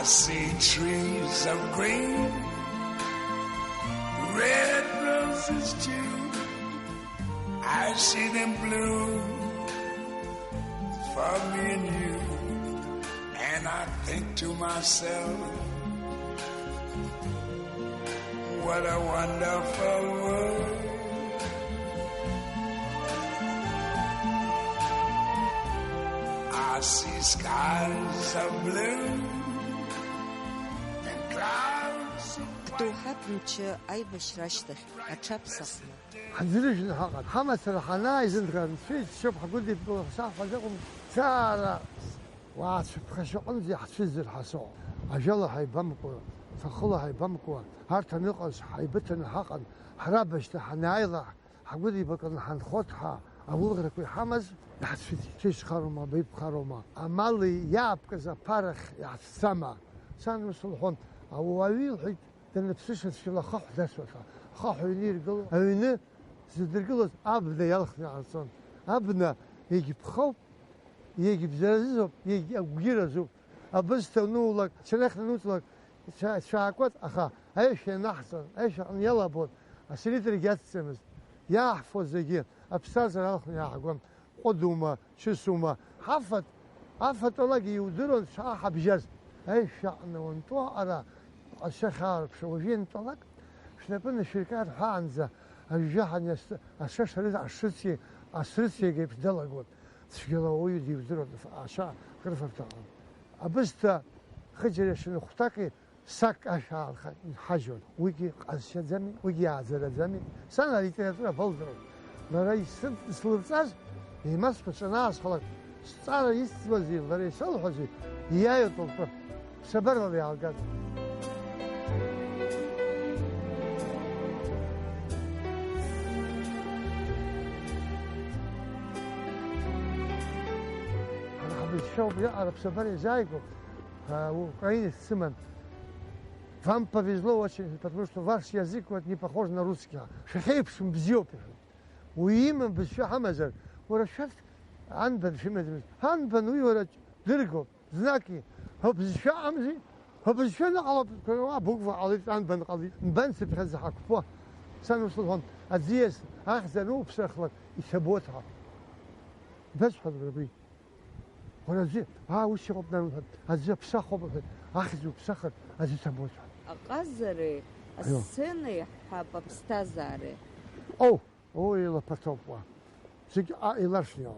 see trees of green, red roses too. I see them bloom for me and you. And I think to myself, what a wonderful world. I see skies of blue and clouds of Ктухатнче айбашрашдах ачапсахна. حنزلش حقا حمس الحنايزن كان في الشبح قلت لي صح فجأة سارة وخشوقن زي حسز الحصو أجل حيبمكو فخلا حيبمكو هارت نقص حيبتن حقا حرابش حنايضح حقول لي بكن حنخوتها أبوغرك وحمز يحسفي تيش خروما بيب خروما أمالي ياب كذا بارخ يحسما سان وصلحون أو ويل حيت تنفسش في الخح دسوسا خح ينير قل أينه زدرقلت أبدا يلخني عصام أبنا يجيب خوف يجيب زرزوب يجيب غيرزوب أبستنولك شنخنا نوتلك شاكوت أخا إيش نحصل إيش يلا بود أسريت رجعت سمز يحفظ زجين أبستاز يلخني عقوم قدومة شسومة حفت الله يودرون شاح بجز إيش شأن وانتو أرى الشخار بشوجين طلق شنبنا الشركات حانزة الجهن الشاش هذا الشرطي جيب دلقون تشكيله ويدي يودرون عشاء غرفة بتاعهم أبستا خجل شنو اختاقي ساك أشعار حجون ويجي قاسية زمي ويجي عزلة زمي سنة ليتراتورة بلدرون لرأي سلطاز يمسك ناس خلق صار يستوزي لرأي سلحزي يايو طلبه سبر لي على القدر الشعب يعرف سفري зайку в Украине Симон. Вам повезло очень, потому что ваш язык вот не похож на русский. شخيبشم بزيوبه ويمن بشو حمزر ورشفت عنبن في مدرسة عنبن ويورج درجو زناكي هو بشو عمزي هو بشو نقلب بوقف على عنبن قليل بنس بخز حكفوه سنوصلهم أزيس أخزنوا بسخلك يثبتها بس حضرتك ولا زي وش ربنا هذا بسخو أخذوا بسخر هذا سموتها أقزري السنة حابة بستازاري أو إلى بتوبوا زي إلارشنيو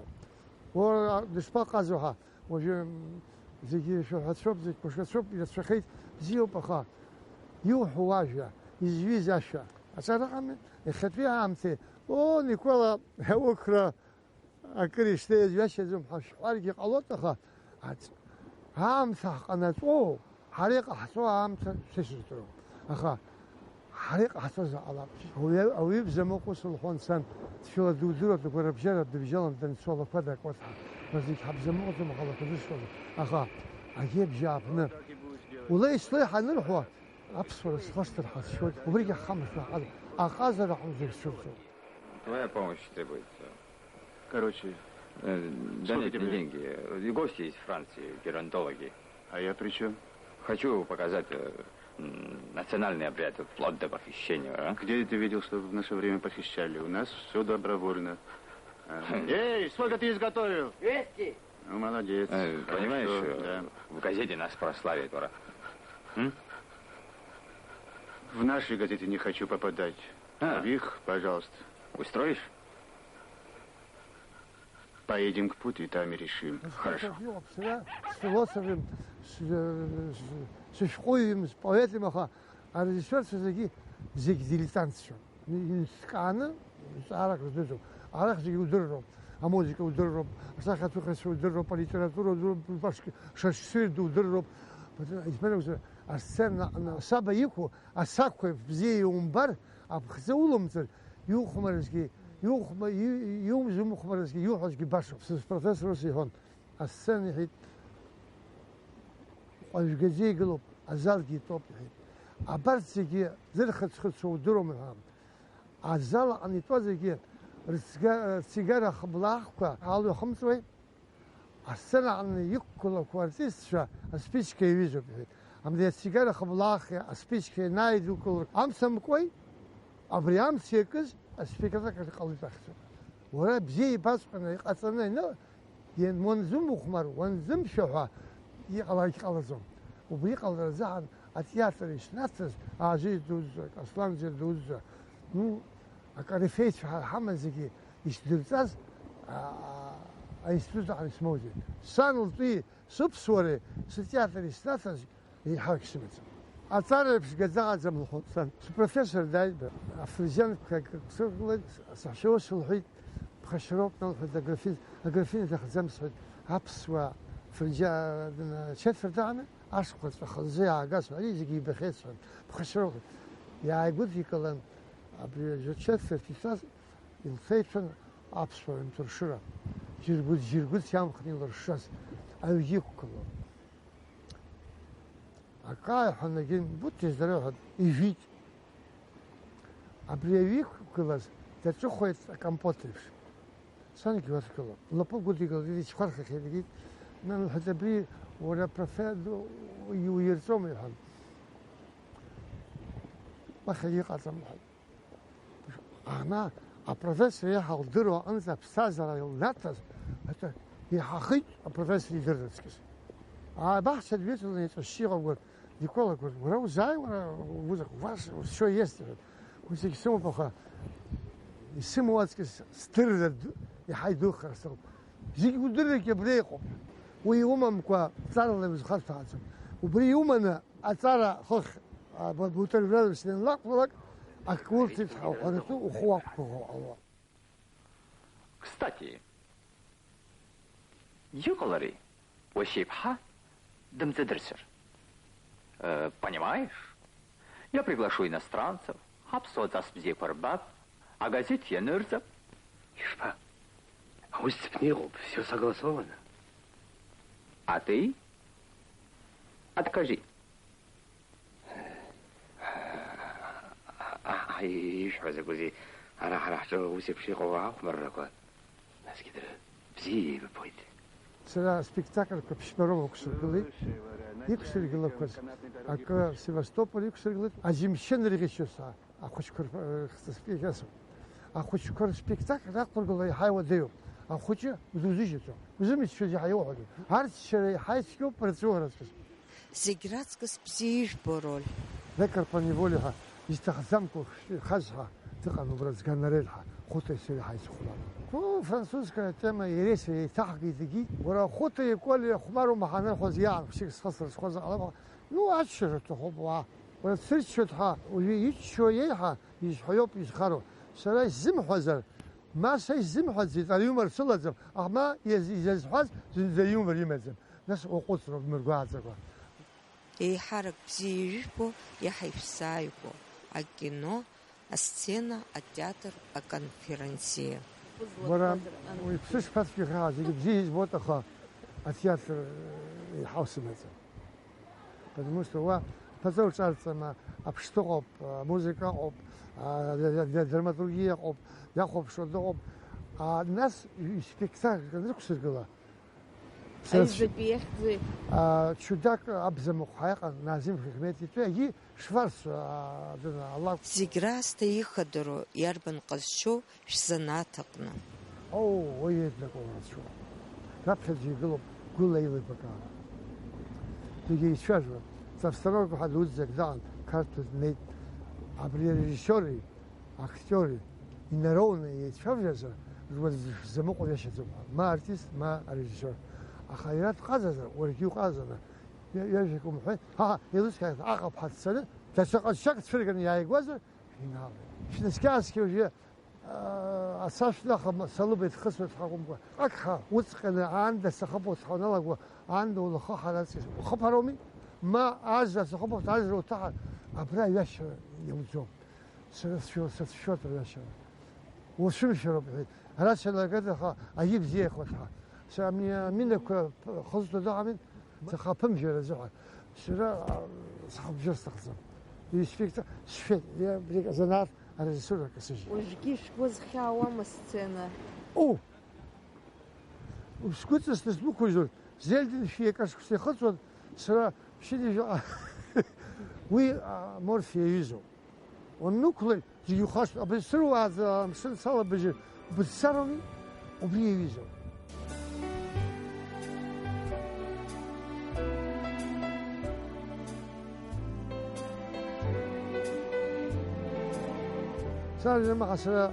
ودشبا قازوها وجه زي شو هتشوف زي مش هتشوف إذا شخيت زيو بخا يوح واجه يزوي زاشا أصلا الخطية عمتي نيكولا هوكرا أكريش تيز يشزم حش أرجع قلوتها هام ثق أنا حريق حسوا هام تشترو أخا حريق حسوا على هو يبزم موقوس الخون سن شو دودرة تقول بجرة بجلم تنسوا فدك وصح بس يحب موقوس مخلص تدرسوا أخا أجيب جابنا ولا يصلح نروح أبصر خشت الحس شو وبرجع خمس لحظة أقازر حوزك شوفوا Твоя помощь требуется. Короче, дайте мне деньги. И гости есть в Франции, геронтологи. А я при чем? Хочу показать национальный обряд, вплоть до похищения. А? Где ты видел, что в наше время похищали? У нас все добровольно. Эй, сколько ты изготовил? 200. Ну, молодец. Понимаешь, да. в газете нас прославят. В нашей газете не хочу попадать. А в их, пожалуйста. Устроишь? Поедем к Путу и там и решим. Хорошо. С философом, с школьным, с поэтом, а режиссер все-таки дилетантство. Сканы, арах раздержу, арах же удержу, а музыка удержу, а сахар хочу удержу, по литературу удержу, шашсырду удержу. А сцена саба иху, а сакхой в зее умбар, а бхзаулумцер, юхмарский. يوم زي مخبرز يوحش باشا في بروفيسور سيهون السنة هيت وجزء قلب أزال توب هيت أبرز زرخت شو درو من هم أزال أني توزي السيجارة خبلاقة على خمسة السنة أني يأكل كوارتيس شا أسبيش كيفيزو هيت Амдя сигара хавлахи, аспички найду кул. Амсам кой, абриам секыз, аспиката калитахсо. Ура бзи басқана қасана но ен монзум ухмар, вонзум шоха يقلع يقلزهم وبيقلع زعل التياتر يشناتس عجيز دوزك أصلاً جل دوزك نو أكاريفيت في حمل زكي يشدرتاز أيستوز عن سموزي سانو طي سبسوري التياتر يشناتس يحاك سمت أتعرف بس جزاء زمن الخطان بروفيسور دايب أفريجان كسر صحشوا الحيط بخشروب نلحد أجرفين داخل زمسعد هبسوا فرجا شفر دعنا أشقط فخزي عجاز عليه زي بخيس بخشروق يا يقول في كلام أبي شفر في ساس الفيتن أبصر انترشرا جربود يام خنين الرشاس أو يجيك كلام أكاي حنا جين بوتش دروه يجيك أبي يجيك كلاس تشوفه كمبوتيش سانك يوصل كلام لبوا قلت يقول ليش فرق كذي من الحتبري ولا برفاد ويرسم يحل ما خليق عزم حل أنا البروفيسور يحل دروا أنت بسازر يلناتس حتى يحقق البروفيسور يدرس كذا بحث البيت اللي يتشيغ وقول يقول أقول ورا زاي ورا وزق واش شو يستفيد وزيك سمو بخا يسمو واسكس سترد يحيدو خرسو زيك ودرك يبريقو ويوم كوا صار اللي مزخرف عزم وبري يوم أنا أصار خخ بوتر سنين لك أكول تفتح وحرته وخواك الله. Кстати, юколари, вощипха, дымзедерсер. Понимаешь? Я приглашу иностранцев, хапсо заспзи парбат, а газет я нырзап. Ишпа, а у Степниру все согласовано. А ты? Откажи. ايش حوزك وزي انا راح وسيب شي قوة مرة كوات ناس كده بزي ببويت سلا سبيكتاكل كبشبرو وكسرقلي يكسرقلي كوز اكا سيفاستوبول يكسرقلي اجيمشن ريغيشوسا اخوش كور سبيكاسو اخوش كور سبيكتاكل راقلي حيوة ديو اخوش وزوزيجتو وزمت شو حيوة هارت شري حيسكو برتسورس زيغراتسكس بزيج بورول ذكر بنيفوليها يستخدمكم خزها تقنوا برزقنا ريلها خوتي يصير حيث خلال هو فرنسوس كان تما يريسي تحقي دقي ورا خوتي يقول خمارو محانا خوزيان شيء خسر خوز على نو عشرة تخبوا ولا تسرشتها ويشويها يشحيوب يشخروا سراي زم حزر ما سي زم حزر اليوم رسول زم اما يزحز زي يوم يمزم ناس وقصر مرغازا يحرك بزيجبو يحيفسايبو الكينو السцена التياتر الكونفеренция ورا ويبسش فاتك غازي بزيج بوتخا التياتر يحوس مثلا потому что هو فزول صارت ابشتغب موسيقى اب دراماتورجيا اب ياخذ شو اب الناس سبيكتاكل نكسر شداك أبزم حقيقة نازم في خدمتي تلاقي شفرس الله زيغراس تيخدرو يربن قزشو شزناتقنا أوه ويد لك شو رابط يقلب كل ليلة بكار تيجي شجرة تفسروا واحد وزك دان كارتوز نيت عبري ريجيسوري أكتوري ينرون يتفرجوا زمق ويش ما أرتيست ما ريجيسور أخيرات قازنا وركيو قازنا يجيكم حين ها يدوس كذا عقب حد السنة تشق الشق تفرق إن ياي جوزر هنا شو نسكاس كيوجي أساس لا صلوا بيتخصص حقهم أكها وثقنا عند السخبة وثقنا له عنده الخا حالات خبرومي ما عز السخبة تعز وتعال أبرا يش يوزوم شو يش وشو شرب هلاش لا كذا أجيب زي أخوتها سامي منك خلصت دعم تخافم جرا زعل شرا صاحب جرس تخزم يشفيك شفيت يا بريك زنات على السورة كسجل وجيش وز خاوم السцена أوه وسكوت استسمو كوجول زيل فيه كاش خلصت شرا شدي Уи морфия иҩызоуп. Унықәлеит, зегьы ухашҭ, абызсыруааӡа амшын салабыжьыр, бызцароуми, убри иаҩызоуп. Сара сара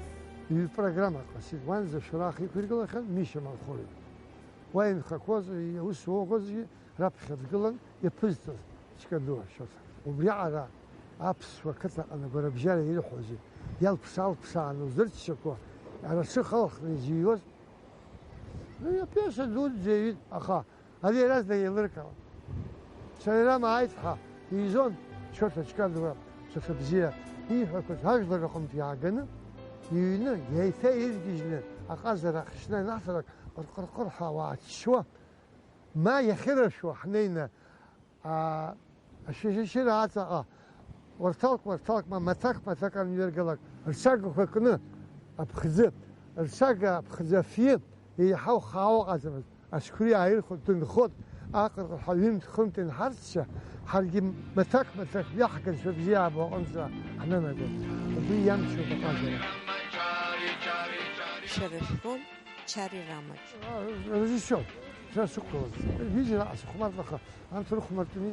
программа ҟасит, уанӡа шәарах иқәиргылахьан Мишьа Малхориа. Уа инхақәоз, аус уоуӷозгьы раԥхьа дгылан иаԥызҵаз ҵкы-ду ашьоҭа. Убри аҟара аԥсуа қыҭаҟны агәарабжьара ирҳәози, иалԥшаалԥшааны узырччақәо, арацәы халхны изыҩуаз, иапиаса дуӡӡа иҩит, аха ари иаразнак еилыркаауан. Сара ирамааит ҳәа изон шьоҭа ҵкы-дура, шьоҭа бзиа ииҳәақәаз ажәлар аҟынтә иааганы, иҩны, еиҭа иргьежьны, аҟазара ахьшны наҭарак ҟырҟырҟыр ҳәа уааччуа, ма иахьырашәуа ҳнеины ашәишьышьыра аҵаҟа уарҭалк маҭак анҩыргалак, рҽагақәа кны аԥхӡы, рҽага аԥхӡы афҩы еиҳау хаау ҟаҵамызт, ацәқәыри ааирхәот, дынхот, аҟырҟыр ҳәа ҩымҭ-хымҭ инҳарцша, ҳаргьы маҭак иаҳгазшәа бзиа аҟынӡа ҳнанагон. Убри иамчуп аҟазара. Шәара шәроль Чари Рамаџ. Режиссер, сара сықәлаз. Видео сыхәмарҭаха, анҭ рыхәмартәны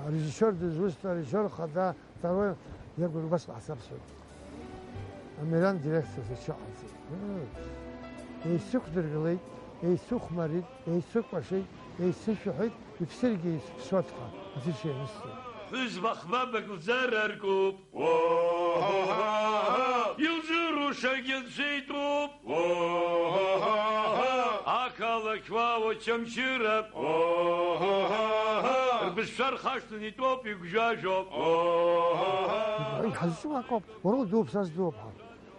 режиссер дызусҭа, режиссер хада, второе, я говорю, убас ҟасаԥсуеит. Амеран директорс ишыҟаҵаз. Еицықәдыргылеит, еицыхәмарит, еицыкәашеит, еицышәаҳәеит, иԥсыргьы еицыԥсуеит ҳәа афиша ианысҵеит. حزب أخبابك وزرركوب يلجروا شقل شيتوب أكلك واو تشمشرب بالشر خاشتني توب يقجاجوب يحزسوا كوب ورو دوب ساس دوب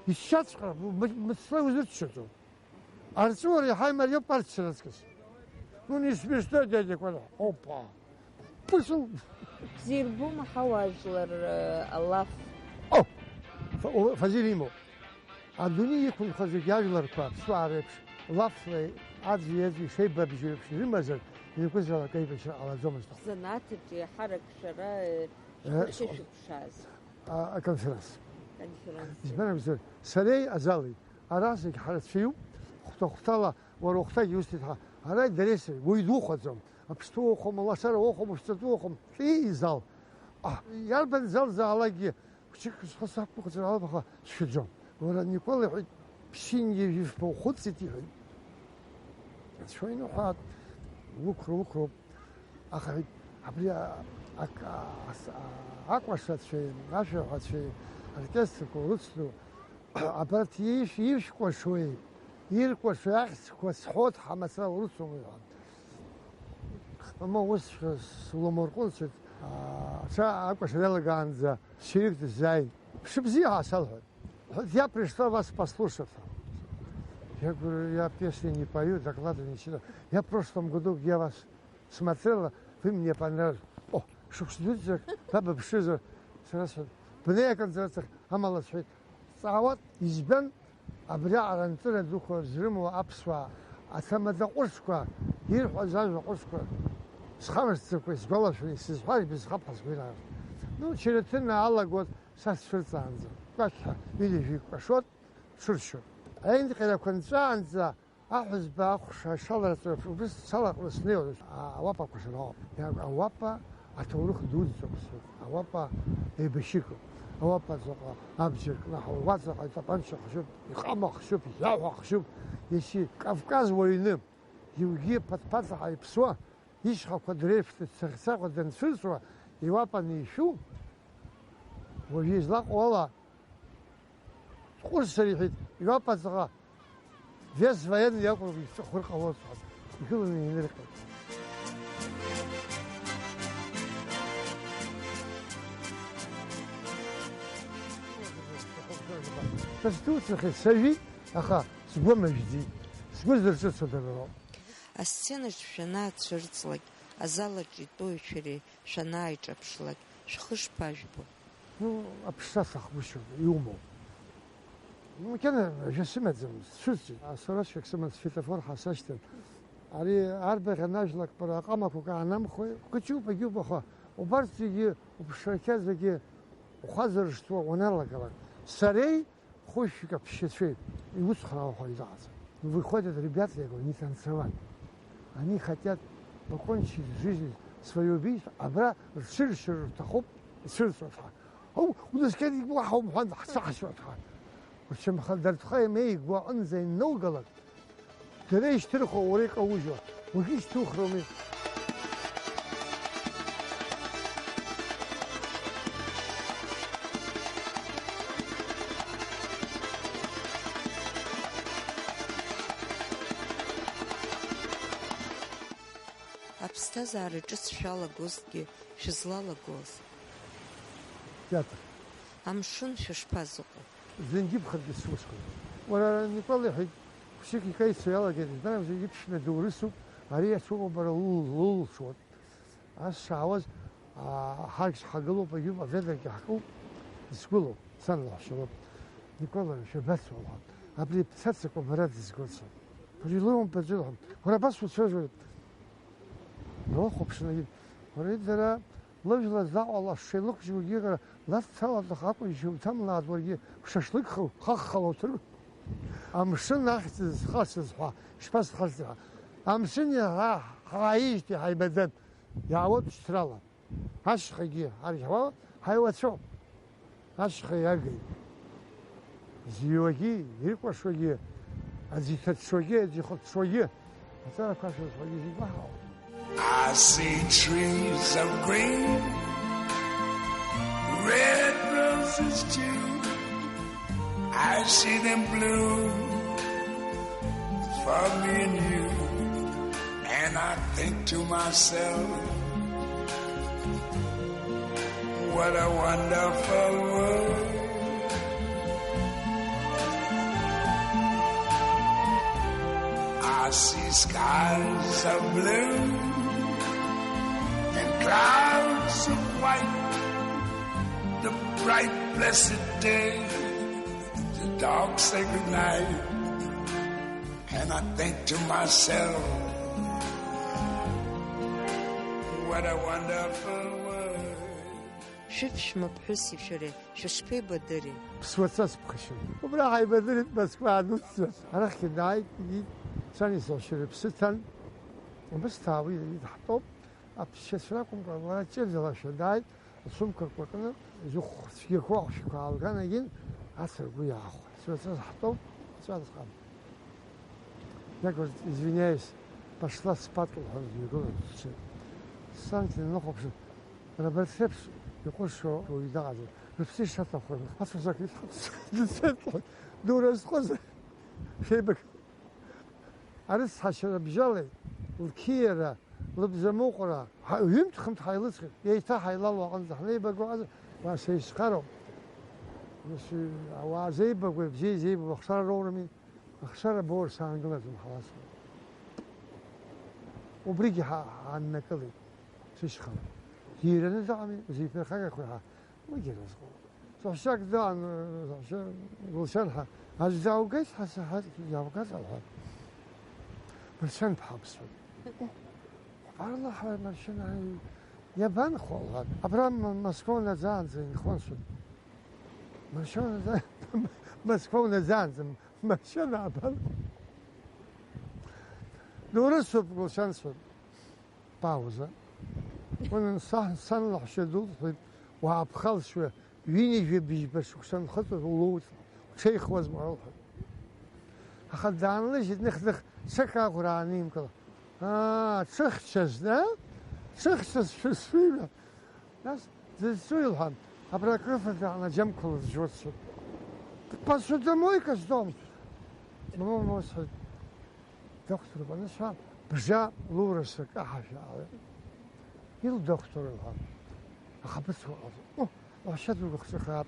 يشاتش قرب متصل وزرت شتو أرسول يا حي مريم بارتشلسكس نون يسمشتو ديدك ولا أوبا بوسو Бзирбу محاواجلر الله. فزيريمو. الدنيا يكون خزيجاجلر كاب سواربش لفظي عادي شيء ببجيبش رمزل يكون زلا كيف على زمست. زناتي حرك شراء شو بشاز. كونفرنس. زمان بزر سري أزالي أراسك حرت فيو خطلا وروختا يوستها هراي دريسي ويدوخزم. أبستوخم الله سر وخم وستوخم في زال يالبن زال زالاجي كشك خصك بكتر على بخا شجون ولا نيكول يحد بشين يجيف بخود ستي حد شوي نوحات وكرو أخي عبري أقوى شيء عشرة شيء الكسر كورسلو عبرتيش يشكو شوي يركو شوي أخس حوت حماسة ورسلو أما وش سلومرقونس شا أكو شغلة ганза شريك дизайн. Шибзиха салхат. Я пришла вас послушать. Я говорю, я песни не пою, доклады не читаю. Я в прошлом году, где вас смотрела, вы мне понравились. О, чтоб люди, баба бшиза, сразу. Бне концертах, амала свет. Сават избен, абря арантура духо зриму апсва. А самада урсква, ирхва зажва урсква. Схамерцевкой, с голошвой, с изхварь, без хапас вина. Ну, через алла год сас шурцанза. Каша, видишь, пошот, шуршур. А я не когда концанза, ахуз бахуша, шалратов, без салах леснео, а вапа кушано. Я говорю, а вапа, а то урух дудзо, а вапа и бешику. А вапа зока, абжир, наху, ватса, а тапанча хшуп, и хама хшуп, ява хшуп. Если Кавказ войны, юги подпадца, а и псуа, ишха квадрефты, цехцаха, денсусуа, и вапа не ищу, ويزلق والله قرص ريحت يوقف صغا فيس فين ياكل في خرقه وصعد يقول لي نرقد بس توصل السجي اخا سبوع مجدي سبوع درجه صدره السنة شنا تشرتلك أزالك يطوي شري شنا يجبشلك شخش باجبو Ну, обшасах вышел, юмор. Ну, كان جسمت شوزي. أصلاً شو كسمت سفيتفور حساشتن. علي عربة غناجلك برا قامك وكعنام خوي. كتشوف بجيب أخا وبرت زي وبشركات زي وخزر شتوى ونرلق سري خوش كبشت فيه يوسخنا وحيزات выходят ребята, я говорю, не танцевать. Они хотят покончить жизнь, свое убийство, а брат шир тахоп, шир сотха. وده كان يقوى حوم حد صح شو تخا وشم خدرت خاي ما يقوى انزي نو غلط تريش ترخو وريق اوجو وكيش تخرمي Аԥсҭазаара ҿыц шәалагозҭгьы шәызлалагоз. театр. Амшын шәышԥазыҟоу? زنجيب خد السوسكو ولا نطلع حد بشكل كيس يلا كده انا زي جبتنا دورسو هريا سوق برا شوت عش عاوز حاجه حقلو بجيب افدك حقو سكولو سنه شباب نقول شو بس والله قبل بتسكو مرات سكولسو بجيلهم وانا بس وتشوف روح بشنو وريد درا لجلا زع الله شيلوك جو يغرا لا تسوى دخاط ويشوف تملا دوري ششلك خخلو تر امشن ناخذ خاص صح شبس خاص امشن يا هايشتي هاي بدن يعود اشترالا هاش خيجي هاي هاي شو هاش خيجي زيوجي يركوا شويه ازيت شويه دي خد شويه ترى كاش شويه دي بحاول I see trees of green, red roses too. I see them bloom for me and you. And I think to myself, what a wonderful world. I see skies of blue and clouds of white, the bright blessed day, the dark sacred night, and I think to myself, what a wonderful world. شوف مبحوسي بشري شو شبي بدري بسوتس بخشن وبراح يبدلت بس بعد نص انا خداي جديد ثاني صار شرب ستن وبس تاوي يتحطب ابشسراكم ولا تشيل شداي السمكه كنا زخ في كوع شكال كان يجين عسل ويا اخو سوتس حطب سوتس قام يقول извиняюсь пошла спать يقول سانتي نخبش انا بسبس يقول شو يدعز بس شاطر خاصة زكيت دور اسقز شيبك عرس حشر بجلي الكيرة لبزموقرة يمت خمت حيلصق يتا حيلال وعند حلي بقوا واش يسخروا مش عوازي بقوا زي بخسر رورمي خسر بور سانجلت خلاص وبريجي عن نكلي تشخر هيرن زعمي زي في خاك خوها ما جرس خو صحشك دان صحش وشنها هزاو قيس حس جاو قاس على برشان بحبس الله حال مرشان يابان خو ابرام مسكون زان زين خونسون مرشان زان مسكون زان مرشان ابان دورس بوشانسون باوزه وانا صنلح شدود وابخل شويه ويني في بيج بس وكسن خطر ولوت شيخ واز معروف اخذ دان ليش نخدخ سكا قرانيم كذا تشخشز ده تشخشز في السويله ناس زي السويلهم ابرا كيف انا جنب كل جوتس بس домой كاستوم مو مصحي دكتور بنشا برجع لورسك احشا يل دكتور الهام أخبصه وشد الخشخاب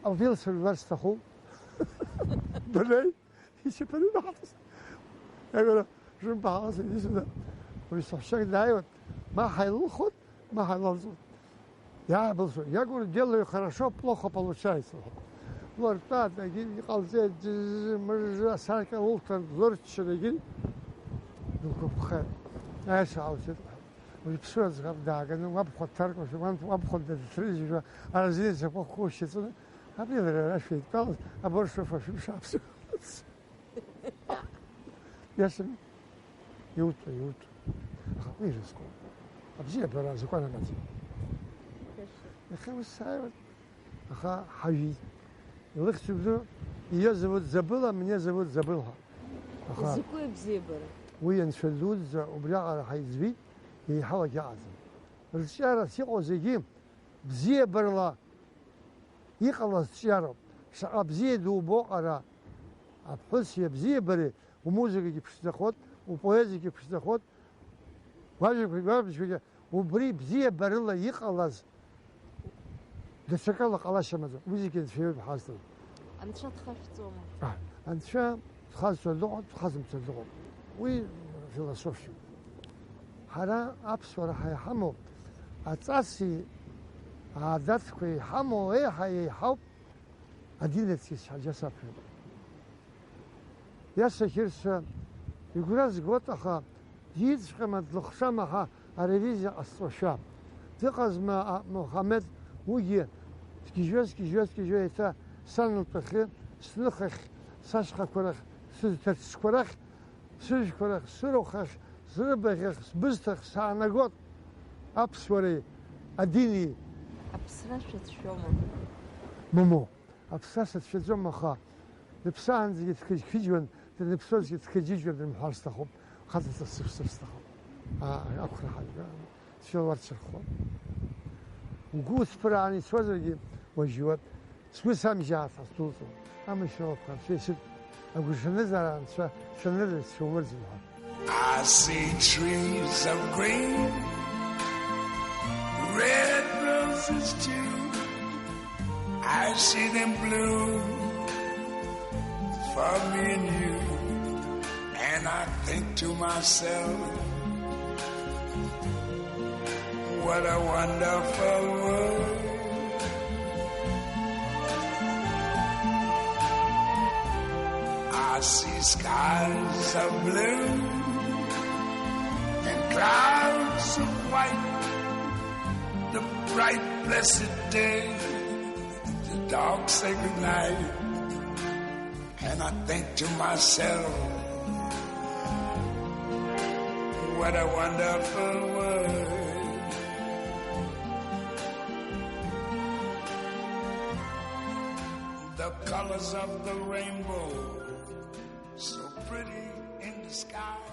أو فيلس الورستخو بلي يشبهني بعض يقول شو بعض يسمع ويصحشك دايما ما حيلخد ما حيلخد يا بلسو يقول делаю хорошо плохо получается ورطات يجي قلزة مرجع ساكا ولتر زرت شريجين يقول بخير ايش عاوز ويبسوز غاب داعن وابخذ ترك وابخذ التريج على زين زبق خوش أبي ذا أشوي طال أبور شوف شو شابس ياسم يوت خطير سكون أبزي براز كنا نزي خمس ساعات أخا حجي يلخ تبدو يزود زبلة من يزود زبلها أخا زكوي بزيبر وين شلوز وبلغ حيزبي يحاول يعزم الشارع سيقو زيجيم بزيبر لا يخلص الشارع شعب زيدو بقرة أبحث يبزيبري وموسيقى بتشتغل وبويزية بتشتغل واجب وبري بزيبر الله يخلص ده شكله قلاش ماذا موسيقى في حاصل أنت شو تخاف توما أنت شو خاص اللغة خاص اللغة وي فيلسوفي حرا أبصر هاي حمو أتأسي عادات كوي حمو إيه هاي حب أدينة كيس حاجة سافر يا سكيرس يقول از قوت أخا جيد كمان لخشمها الريفيزيا الصوشام تقص ما محمد وجي كيجوز تا سنة تخي سنخخ ساشخ كورخ سوز كورخ سوز كورخ سروخخ زربخ بزتخ سانغوت أبصوري أديني أبصرت شوما مومو أبصرت شوما خا لبسان زي تكجون لبسوز زي تكجيجون المحارس تخوب خاطر الصفر تخوب أكثر حاجة شو ورش الخوب وجود فراني سوزرجي وجوات سويس هم جات أصلته أما شو كان في شيء أقول شو نزل عن شو نزل شو ورز I see trees of green, red roses too. I see them bloom for me and you. And I think to myself, what a wonderful world. I see skies of blue and clouds of white, the bright blessed day, the dark sacred night. And I think to myself, what a wonderful world. The colors of the rainbow, so pretty in the sky.